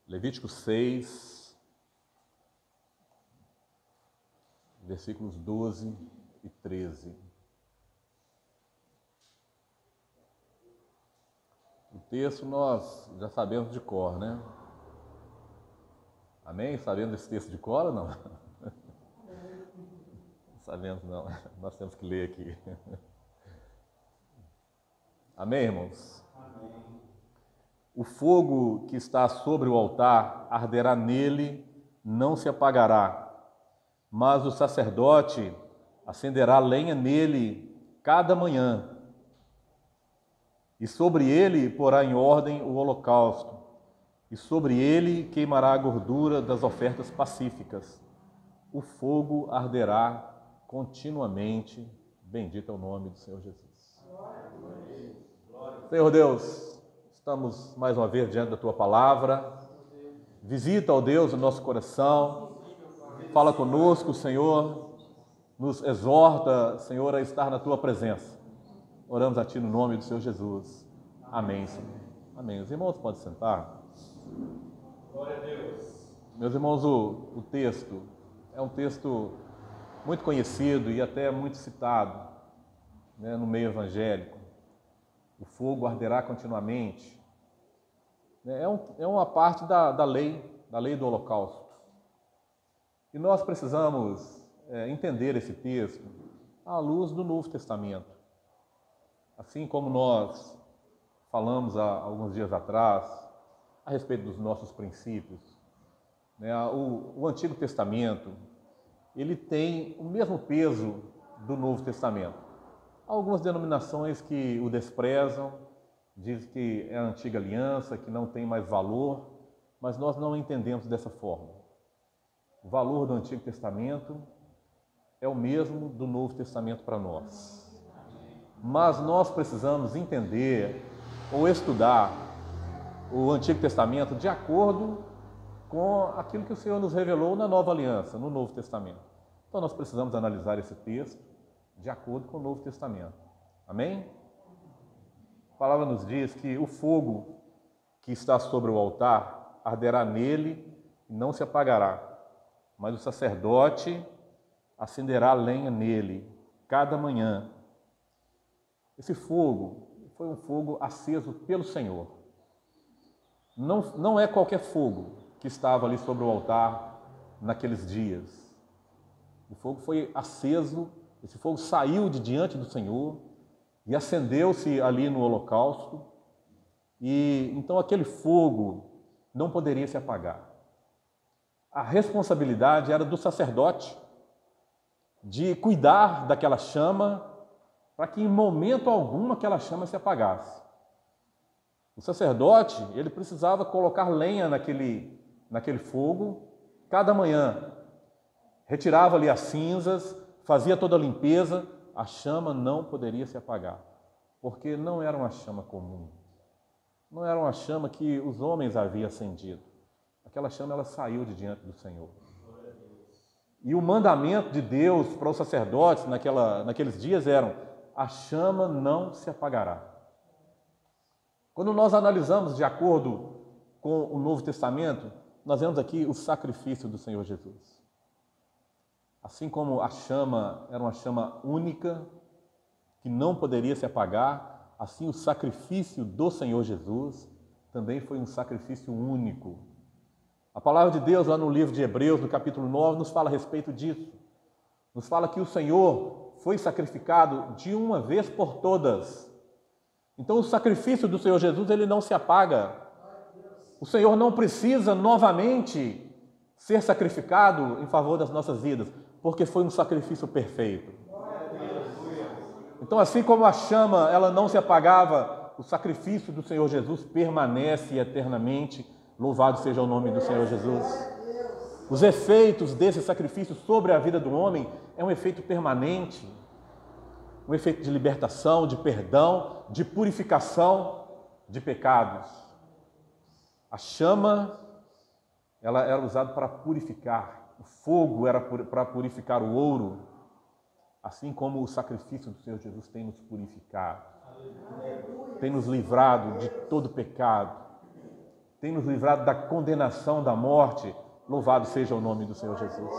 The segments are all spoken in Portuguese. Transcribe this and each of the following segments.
Levítico 6, versículos 12 e 13. O texto nós já sabemos de cor, né? Amém? Sabemos desse texto de cor ou não? Não sabemos não, nós temos que ler aqui. Amém, irmãos? Amém. O fogo que está sobre o altar arderá nele, não se apagará, mas o sacerdote acenderá lenha nele cada manhã, e sobre ele porá em ordem o holocausto, e sobre ele queimará a gordura das ofertas pacíficas. O fogo arderá continuamente. Bendito é o nome do Senhor Jesus. Senhor Deus, estamos mais uma vez diante da Tua Palavra. Visita, ó Deus, o nosso coração. Fala conosco, Senhor. Nos exorta, Senhor, a estar na Tua presença. Oramos a Ti no nome do Senhor Jesus. Amém, Senhor. Amém. Os irmãos podem sentar. Glória a Deus. Meus irmãos, o texto é um texto muito conhecido e até muito citado, né, no meio evangélico. O fogo arderá continuamente. É uma parte da lei do holocausto. E nós precisamos entender esse texto à luz do Novo Testamento. Assim como nós falamos há alguns dias atrás a respeito dos nossos princípios, né? O Antigo Testamento, ele tem o mesmo peso do Novo Testamento. Há algumas denominações que o desprezam, dizem que é a antiga aliança, que não tem mais valor, mas nós não entendemos dessa forma. O valor do Antigo Testamento é o mesmo do Novo Testamento para nós. Mas nós precisamos entender ou estudar o Antigo Testamento de acordo com aquilo que o Senhor nos revelou na Nova Aliança, no Novo Testamento. Então nós precisamos analisar esse texto de acordo com o Novo Testamento. Amém? A palavra nos diz que o fogo que está sobre o altar arderá nele e não se apagará, mas o sacerdote acenderá lenha nele cada manhã. Esse fogo foi um fogo aceso pelo Senhor. Não é qualquer fogo que estava ali sobre o altar naqueles dias. O fogo foi aceso, esse fogo saiu de diante do Senhor e acendeu-se ali no holocausto. E então aquele fogo não poderia se apagar. A responsabilidade era do sacerdote de cuidar daquela chama para que em momento algum aquela chama se apagasse. O sacerdote, ele precisava colocar lenha naquele fogo cada manhã. Retirava ali as cinzas, fazia toda a limpeza, a chama não poderia se apagar, porque não era uma chama comum. Não era uma chama que os homens haviam acendido. Aquela chama, ela saiu de diante do Senhor. E o mandamento de Deus para os sacerdotes naqueles dias era: a chama não se apagará. Quando nós analisamos de acordo com o Novo Testamento, nós vemos aqui o sacrifício do Senhor Jesus. Assim como a chama era uma chama única, que não poderia se apagar, assim o sacrifício do Senhor Jesus também foi um sacrifício único. A palavra de Deus lá no livro de Hebreus, no capítulo 9, nos fala a respeito disso. Nos fala que o Senhor foi sacrificado de uma vez por todas. Então o sacrifício do Senhor Jesus, ele não se apaga. O Senhor não precisa novamente ser sacrificado em favor das nossas vidas, porque foi um sacrifício perfeito. Então, assim como a chama, ela não se apagava, o sacrifício do Senhor Jesus permanece eternamente. Louvado seja o nome do Senhor Jesus. Os efeitos desse sacrifício sobre a vida do homem é um efeito permanente, um efeito de libertação, de perdão, de purificação de pecados. A chama, ela era usada para purificar. O fogo era para purificar o ouro, assim como o sacrifício do Senhor Jesus tem nos purificado, tem nos livrado de todo pecado, tem nos livrado da condenação da morte. Louvado seja o nome do Senhor Jesus.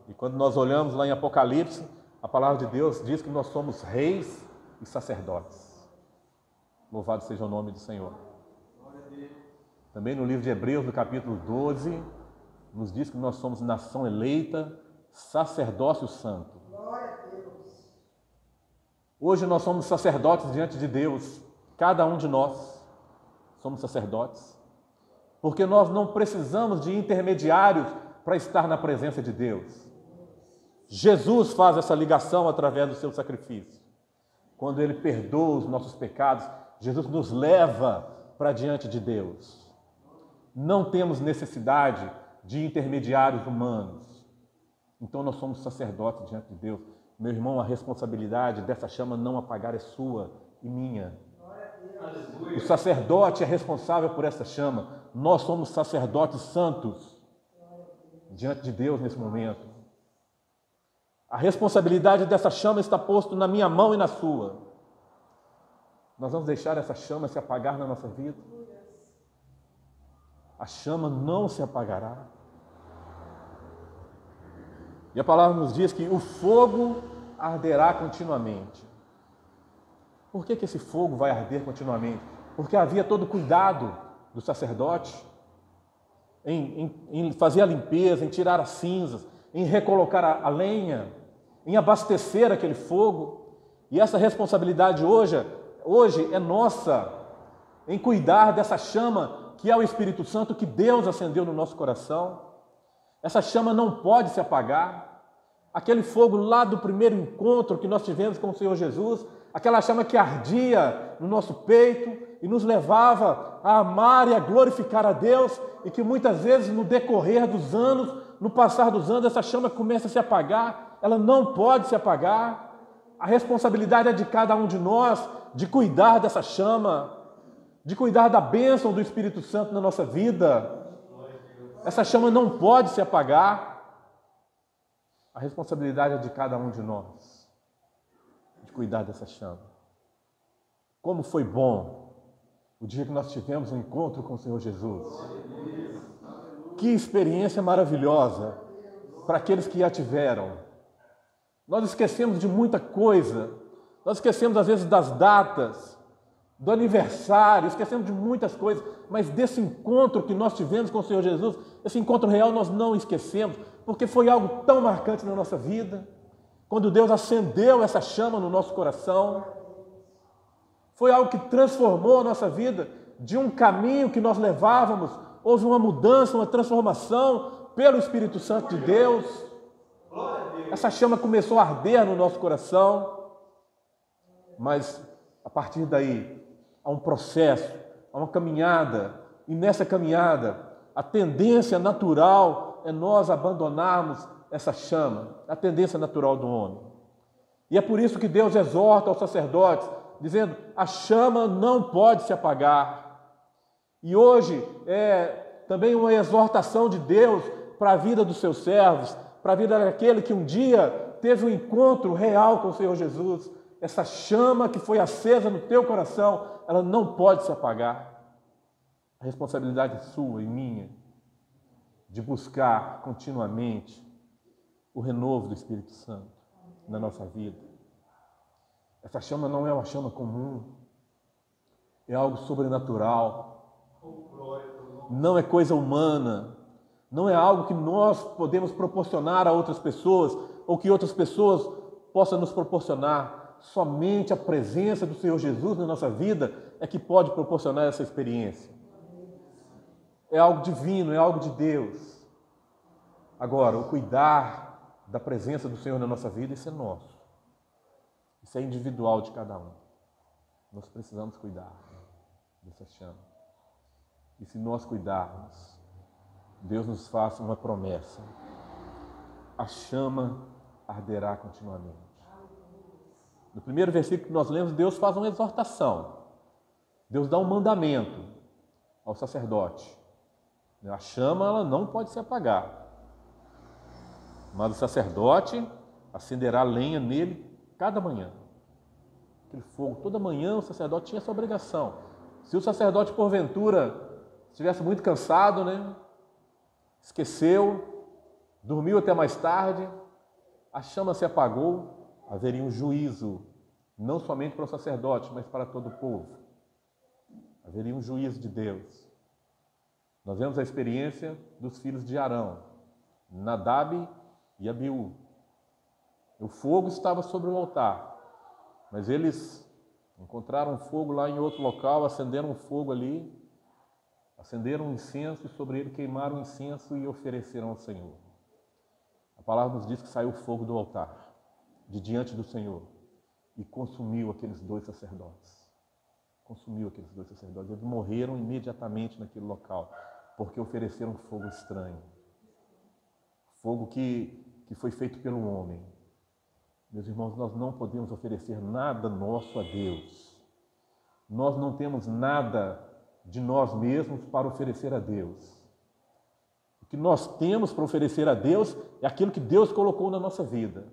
E quando nós olhamos lá em Apocalipse, a palavra de Deus diz que nós somos reis e sacerdotes. Louvado seja o nome do Senhor. Também no livro de Hebreus, no capítulo 12, nos diz que nós somos nação eleita, sacerdócio santo. Hoje nós somos sacerdotes diante de Deus. Cada um de nós somos sacerdotes. Porque nós não precisamos de intermediários para estar na presença de Deus. Jesus faz essa ligação através do seu sacrifício. Quando Ele perdoa os nossos pecados, Jesus nos leva para diante de Deus. Não temos necessidade de intermediários humanos. Então nós somos sacerdotes diante de Deus. Meu irmão, a responsabilidade dessa chama não apagar é sua e minha. O sacerdote é responsável por essa chama. Nós somos sacerdotes santos diante de Deus nesse momento. A responsabilidade dessa chama está posta na minha mão e na sua. Nós vamos deixar essa chama se apagar na nossa vida? A chama não se apagará. E a palavra nos diz que o fogo arderá continuamente. Por que esse fogo vai arder continuamente? Porque havia todo o cuidado do sacerdote em fazer a limpeza, em tirar as cinzas, em recolocar a lenha, em abastecer aquele fogo. E essa responsabilidade hoje é nossa, em cuidar dessa chama que é o Espírito Santo que Deus acendeu no nosso coração. Essa chama não pode se apagar. Aquele fogo lá do primeiro encontro que nós tivemos com o Senhor Jesus, aquela chama que ardia no nosso peito e nos levava a amar e a glorificar a Deus, e que muitas vezes no decorrer dos anos, no passar dos anos, essa chama começa a se apagar. Ela não pode se apagar. A responsabilidade é de cada um de nós de cuidar dessa chama, de cuidar da bênção do Espírito Santo na nossa vida. Essa chama não pode se apagar. A responsabilidade é de cada um de nós, de cuidar dessa chama. Como foi bom o dia que nós tivemos um encontro com o Senhor Jesus. Que experiência maravilhosa para aqueles que a tiveram. Nós esquecemos de muita coisa. Nós esquecemos às vezes das datas, do aniversário, esquecemos de muitas coisas, mas desse encontro que nós tivemos com o Senhor Jesus, esse encontro real nós não esquecemos, porque foi algo tão marcante na nossa vida. Quando Deus acendeu essa chama no nosso coração, foi algo que transformou a nossa vida. De um caminho que nós levávamos, houve uma mudança, uma transformação pelo Espírito Santo de Deus. Essa chama começou a arder no nosso coração, mas a partir daí há um processo, há uma caminhada, e nessa caminhada a tendência natural é nós abandonarmos essa chama, a tendência natural do homem. E é por isso que Deus exorta aos sacerdotes, dizendo: a chama não pode se apagar. E hoje é também uma exortação de Deus para a vida dos seus servos, para a vida daquele que um dia teve um encontro real com o Senhor Jesus. Essa chama que foi acesa no teu coração, ela não pode se apagar. A responsabilidade é sua e minha, de buscar continuamente o renovo do Espírito Santo na nossa vida. Essa chama não é uma chama comum, é algo sobrenatural, não é coisa humana, não é algo que nós podemos proporcionar a outras pessoas ou que outras pessoas possam nos proporcionar. Somente a presença do Senhor Jesus na nossa vida é que pode proporcionar essa experiência. É algo divino, é algo de Deus. Agora, o cuidar da presença do Senhor na nossa vida, isso é nosso. Isso é individual de cada um. Nós precisamos cuidar dessa chama. E se nós cuidarmos, Deus nos faz uma promessa: a chama arderá continuamente. No primeiro versículo que nós lemos, Deus faz uma exortação. Deus dá um mandamento ao sacerdote. A chama ela não pode se apagar. Mas o sacerdote acenderá lenha nele cada manhã. Aquele fogo, toda manhã o sacerdote tinha essa obrigação Se o sacerdote, porventura, estivesse muito cansado, né? Esqueceu, dormiu até mais tarde, a chama se apagou, haveria um juízo, não somente para o sacerdote, mas para todo o povo. Haveria um juízo de Deus. Nós vemos a experiência dos filhos de Arão, Nadab e Abiú. O fogo estava sobre o altar, mas eles encontraram fogo lá em outro local, acenderam um fogo ali, acenderam um incenso e sobre ele queimaram o incenso e ofereceram ao Senhor. A palavra nos diz que saiu fogo do altar, de diante do Senhor, e consumiu aqueles dois sacerdotes. Consumiu aqueles dois sacerdotes. Eles morreram imediatamente naquele local, porque ofereceram fogo estranho. Fogo que foi feito pelo homem. Meus irmãos, nós não podemos oferecer nada nosso a Deus. Nós não temos nada de nós mesmos para oferecer a Deus. O que nós temos para oferecer a Deus é aquilo que Deus colocou na nossa vida.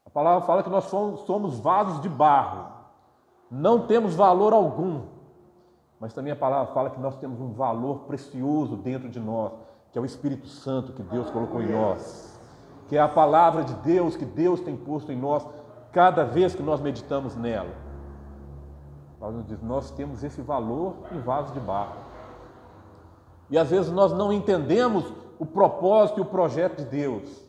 A palavra fala que nós somos vasos de barro. Não temos valor algum. Mas também a palavra fala que nós temos um valor precioso dentro de nós, que é o Espírito Santo que Deus colocou em nós. Que é a palavra de Deus que Deus tem posto em nós cada vez que nós meditamos nela. A palavra diz, nós temos esse valor em vaso de barro. E às vezes nós não entendemos o propósito e o projeto de Deus.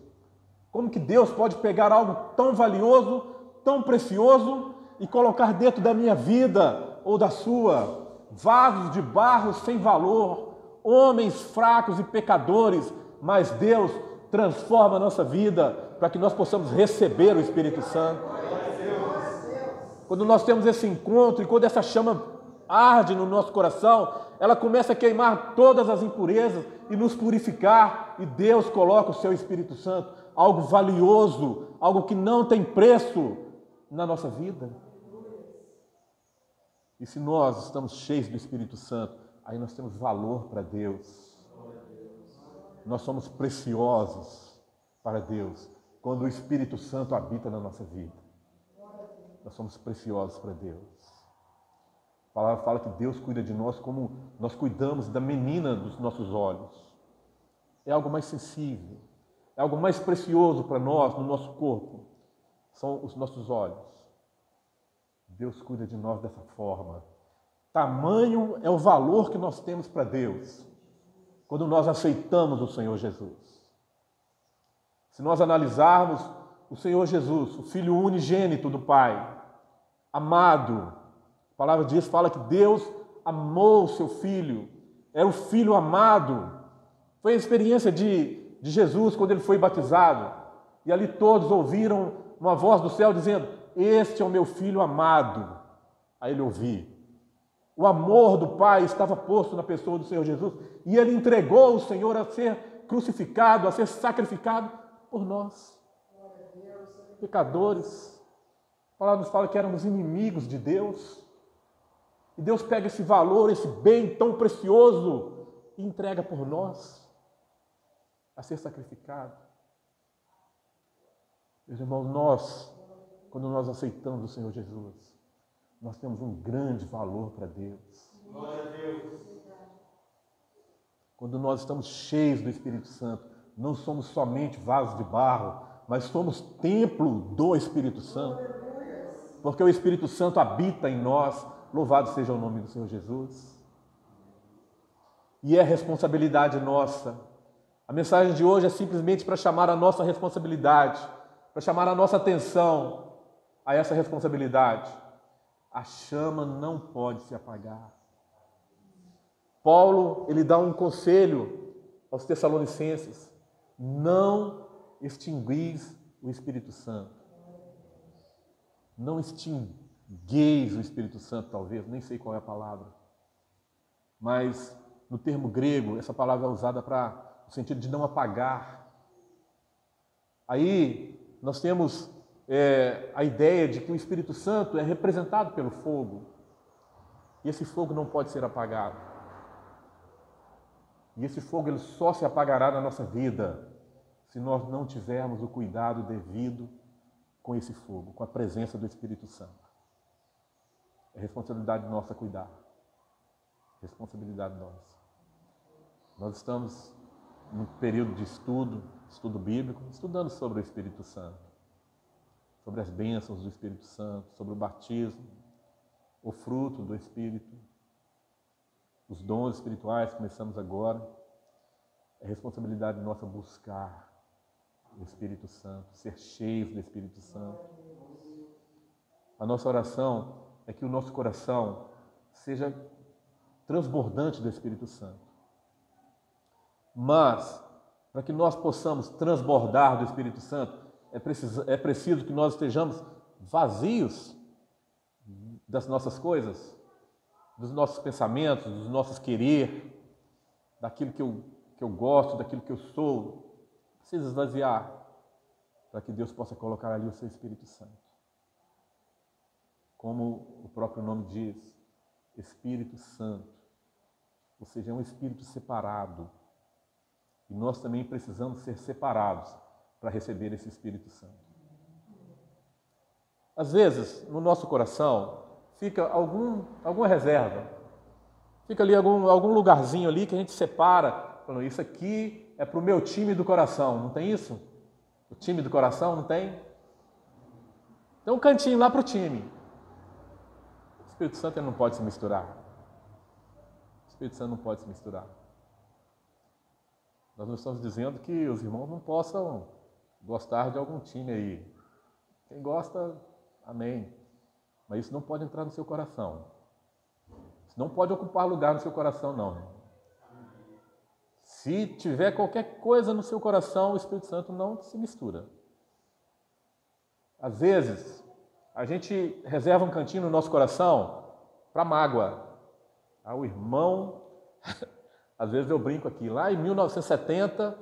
Como que Deus pode pegar algo tão valioso, tão precioso e colocar dentro da minha vida ou da sua, vasos de barro sem valor, homens fracos e pecadores, mas Deus transforma a nossa vida para que nós possamos receber o Espírito Santo. Quando nós temos esse encontro e quando essa chama arde no nosso coração, ela começa a queimar todas as impurezas e nos purificar, e Deus coloca o seu Espírito Santo, algo valioso, algo que não tem preço na nossa vida. E se nós estamos cheios do Espírito Santo, aí nós temos valor para Deus. Nós somos preciosos para Deus quando o Espírito Santo habita na nossa vida. Nós somos preciosos para Deus. A palavra fala que Deus cuida de nós como nós cuidamos da menina dos nossos olhos. É algo mais sensível, é algo mais precioso para nós no nosso corpo. São os nossos olhos. Deus cuida de nós dessa forma. Tamanho é o valor que nós temos para Deus quando nós aceitamos o Senhor Jesus. Se nós analisarmos o Senhor Jesus, o Filho unigênito do Pai, amado, a palavra diz, fala que Deus amou o seu Filho, era o Filho amado. Foi a experiência de Jesus quando ele foi batizado, e ali todos ouviram uma voz do céu dizendo, este é o meu Filho amado. Aí ele ouviu. O amor do Pai estava posto na pessoa do Senhor Jesus e ele entregou o Senhor a ser crucificado, a ser sacrificado por nós, pecadores. A palavra nos fala que éramos inimigos de Deus e Deus pega esse valor, esse bem tão precioso e entrega por nós a ser sacrificado. Meus irmãos, quando nós aceitamos o Senhor Jesus, nós temos um grande valor para Deus. Glória a Deus. Quando nós estamos cheios do Espírito Santo, não somos somente vasos de barro, mas somos templo do Espírito Santo. Porque o Espírito Santo habita em nós. Louvado seja o nome do Senhor Jesus. E é responsabilidade nossa. A mensagem de hoje é simplesmente para chamar a nossa responsabilidade, para chamar a nossa atenção a essa responsabilidade. A chama não pode se apagar. Paulo, ele dá um conselho aos Tessalonicenses: não extinguis o Espírito Santo. Não extingueis o Espírito Santo, talvez, nem sei qual é a palavra. Mas, no termo grego, essa palavra é usada para o sentido de não apagar. Aí, nós temos a ideia de que o Espírito Santo é representado pelo fogo. E esse fogo não pode ser apagado. E esse fogo ele só se apagará na nossa vida se nós não tivermos o cuidado devido com esse fogo, com a presença do Espírito Santo. É responsabilidade nossa cuidar. Responsabilidade nossa. Nós estamos num período de estudo bíblico, estudando sobre o Espírito Santo, sobre as bênçãos do Espírito Santo, sobre o batismo, o fruto do Espírito, os dons espirituais, começamos agora. É responsabilidade nossa buscar o Espírito Santo, ser cheios do Espírito Santo. A nossa oração é que o nosso coração seja transbordante do Espírito Santo. Mas, para que nós possamos transbordar do Espírito Santo, é preciso que nós estejamos vazios das nossas coisas, dos nossos pensamentos, dos nossos querer, daquilo que eu gosto, daquilo que eu sou. Precisa esvaziar para que Deus possa colocar ali o seu Espírito Santo. Como o próprio nome diz, Espírito Santo. Ou seja, é um Espírito separado. E nós também precisamos ser separados para receber esse Espírito Santo. Às vezes, no nosso coração, fica alguma reserva. Fica ali algum lugarzinho ali que a gente separa, falando, isso aqui é para o meu time do coração. Não tem isso? O time do coração, não tem? Tem um cantinho lá para o time. O Espírito Santo ele não pode se misturar. O Espírito Santo não pode se misturar. Nós não estamos dizendo que os irmãos não possam gostar de algum time aí. Quem gosta, amém. Mas isso não pode entrar no seu coração. Isso não pode ocupar lugar no seu coração, não. Se tiver qualquer coisa no seu coração, o Espírito Santo não se mistura. Às vezes, a gente reserva um cantinho no nosso coração para mágoa. O irmão... Às vezes eu brinco aqui, lá em 1970,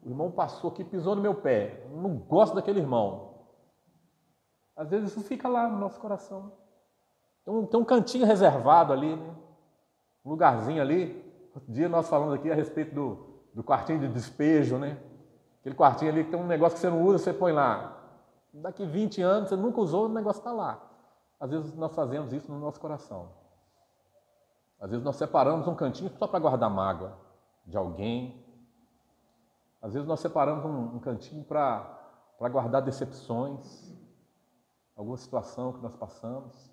o irmão passou aqui, pisou no meu pé. Eu não gosto daquele irmão. Às vezes isso fica lá no nosso coração. Tem um cantinho reservado ali, né? Um lugarzinho ali. Outro dia nós falamos aqui a respeito do quartinho de despejo, né? Aquele quartinho ali que tem um negócio que você não usa, você põe lá. Daqui 20 anos você nunca usou, o negócio está lá. Às vezes nós fazemos isso no nosso coração. Às vezes nós separamos um cantinho só para guardar mágoa de alguém. Às vezes nós separamos um cantinho para guardar decepções, alguma situação que nós passamos.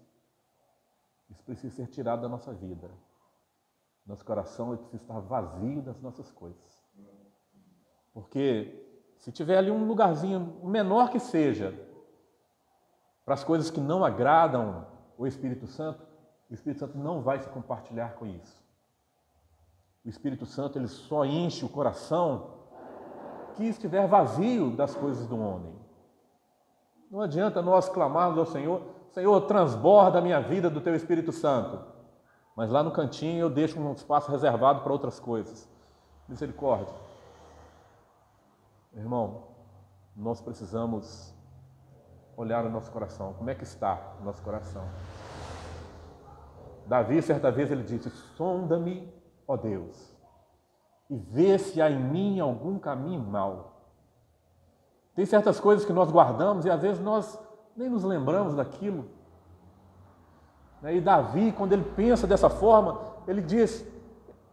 Isso precisa ser tirado da nossa vida. Nosso coração precisa estar vazio das nossas coisas. Porque se tiver ali um lugarzinho, menor que seja, para as coisas que não agradam o Espírito Santo não vai se compartilhar com isso. O Espírito Santo ele só enche o coração que estiver vazio das coisas do homem. Não adianta nós clamarmos ao Senhor, Senhor, transborda a minha vida do Teu Espírito Santo. Mas lá no cantinho eu deixo um espaço reservado para outras coisas. Misericórdia. Meu irmão, nós precisamos olhar o nosso coração. Como é que está o nosso coração? Davi, certa vez, ele disse, sonda-me, ó Deus, e vê se há em mim algum caminho mau. Tem certas coisas que nós guardamos e às vezes nós nem nos lembramos daquilo. E Davi, quando ele pensa dessa forma, ele diz,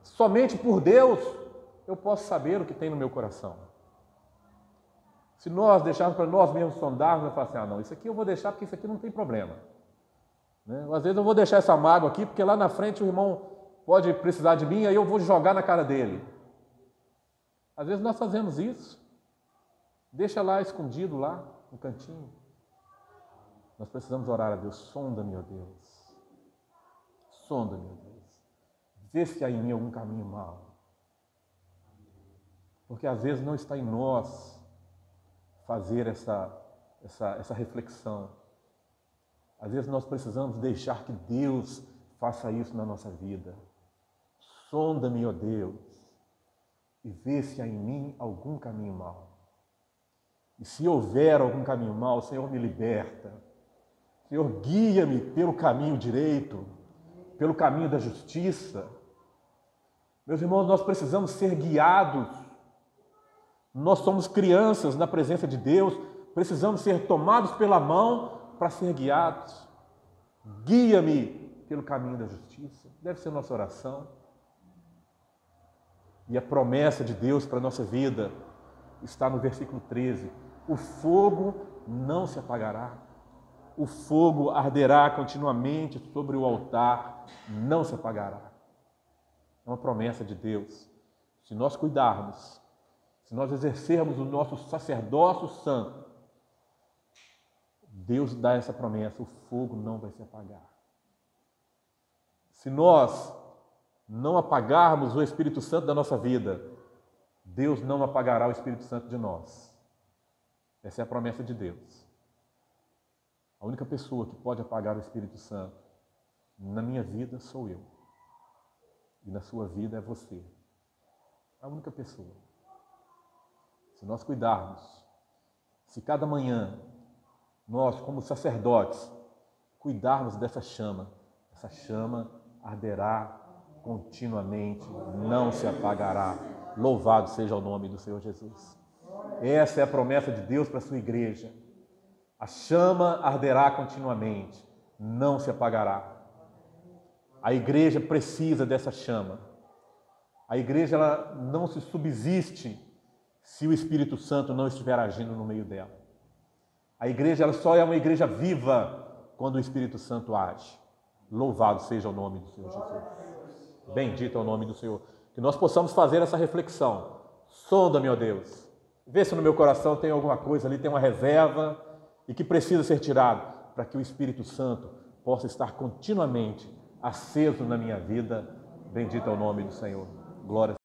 somente por Deus eu posso saber o que tem no meu coração. Se nós deixarmos para nós mesmos sondarmos, eu falo assim, não, isso aqui eu vou deixar porque isso aqui não tem problema. Às vezes eu vou deixar essa mágoa aqui, porque lá na frente o irmão pode precisar de mim, aí eu vou jogar na cara dele. Às vezes nós fazemos isso. Deixa lá escondido, lá no cantinho. Nós precisamos orar a Deus. Sonda-me, ó Deus. Sonda-me, ó Deus. Vê se há em mim algum caminho mau. Porque às vezes não está em nós fazer essa reflexão. Às vezes nós precisamos deixar que Deus faça isso na nossa vida. Sonda-me, ó Deus, e vê se há em mim algum caminho mau. E se houver algum caminho mau, Senhor, me liberta. Senhor, guia-me pelo caminho direito, pelo caminho da justiça. Meus irmãos, nós precisamos ser guiados. Nós somos crianças na presença de Deus, precisamos ser tomados pela mão para ser guiados. Guia-me pelo caminho da justiça. Deve ser nossa oração. E a promessa de Deus para a nossa vida está no versículo 13. O fogo não se apagará. O fogo arderá continuamente sobre o altar, não se apagará. É uma promessa de Deus. Se nós cuidarmos, se nós exercermos o nosso sacerdócio santo, Deus dá essa promessa, o fogo não vai se apagar. Se nós não apagarmos o Espírito Santo da nossa vida, Deus não apagará o Espírito Santo de nós. Essa é a promessa de Deus. A única pessoa que pode apagar o Espírito Santo na minha vida sou eu. E na sua vida é você. A única pessoa. Se nós cuidarmos, se cada manhã nós, como sacerdotes, cuidarmos dessa chama, essa chama arderá continuamente, não se apagará. Louvado seja o nome do Senhor Jesus. Essa é a promessa de Deus para a sua igreja. A chama arderá continuamente, não se apagará. A igreja precisa dessa chama. A igreja ela não se subsiste se o Espírito Santo não estiver agindo no meio dela. A igreja ela só é uma igreja viva quando o Espírito Santo age. Louvado seja o nome do Senhor Jesus. Bendito é o nome do Senhor. Que nós possamos fazer essa reflexão. Sonda-me, ó Deus. Vê se no meu coração tem alguma coisa ali, tem uma reserva e que precisa ser tirado para que o Espírito Santo possa estar continuamente aceso na minha vida. Bendito é o nome do Senhor. Glória